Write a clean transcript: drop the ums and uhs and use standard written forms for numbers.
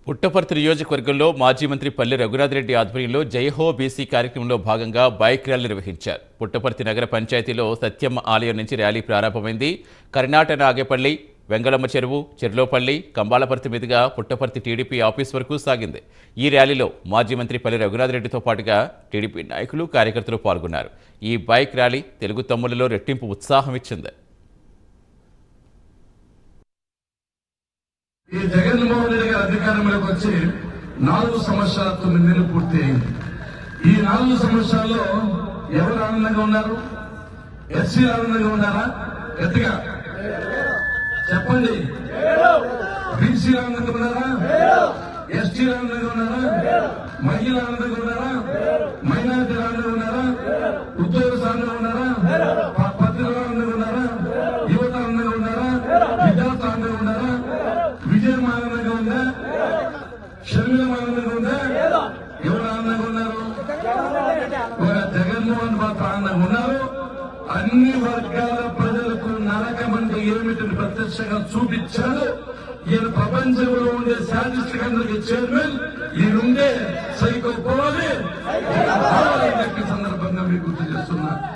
పుట్టపర్తి నియోజకవర్గంలో మాజీ మంత్రి పల్లె రఘునాథ్ రెడ్డి ఆధ్వర్యంలో జైహో బీసీ కార్యక్రమంలో భాగంగా బైక్ ర్యాలీ నిర్వహించారు. పుట్టపర్తి నగర పంచాయతీలో సత్యమ్మ ఆలయం నుంచి ర్యాలీ ప్రారంభమైంది. కర్ణాటక నాగేపల్లి, వెంగళమ్మ చెరువు, చెర్లోపల్లి, కంబాలపర్తి మీదుగా పుట్టపర్తి టీడీపీ ఆఫీస్ వరకు సాగింది. ఈ ర్యాలీలో మాజీ మంత్రి పల్లె రఘునాథ్ రెడ్డితో పాటుగా టీడీపీ నాయకులు, కార్యకర్తలు పాల్గొన్నారు. ఈ బైక్ ర్యాలీ తెలుగు తమ్ముళ్లలో రెట్టింపు ఉత్సాహం ఇచ్చింది. ఈ జగన్మోహన్ రెడ్డి గారి అధికారంలోకి వచ్చి 4 సంవత్సరాల 9 నెలలు పూర్తి అయింది. ఈ 4 సంవత్సరాల్లో ఎవరు ఆనందంగా ఉన్నారు? ఎస్సీ ఆనందంగా ఉన్నారా? గట్టిగా చెప్పండి. బీసీ ఆనందంగా ఉన్నారా? ఎస్టీ ఆనందంగా ఉన్నారా? మహిళలు ఆనందంగా ఉన్నారా? మైనారిటీ ఆనందంగా ఉన్నారా? ఉద్యోగస్తులు ఆనందంగా ఉన్నారా? పత్రికలు ఆనందంగా ఉన్నారా? యువత ఆనందంగా ఉన్నారా? విద్యార్థులు ఆనందంగా ఉన్నారా? విజయం ఆనందంగా ఉందా? షర్మిలం ఆనందంగా ఉందా? ఎవరు ఆనందంగా ఉన్నారు? ఒక జగన్మోహన్ మాత్రం ఆనందంగా ఉన్నారు. అన్ని వర్గాల ప్రజలకు నరకం అంటే ఏమిటని ప్రత్యక్షంగా చూపించారు. ఈయన ప్రపంచంలో ఉండే శాడిస్ట్ అందరికి చైర్మన్, ఈయనుండే సైకో పోవాలి సందర్భంగా మీకు గుర్తు చేస్తున్నారు.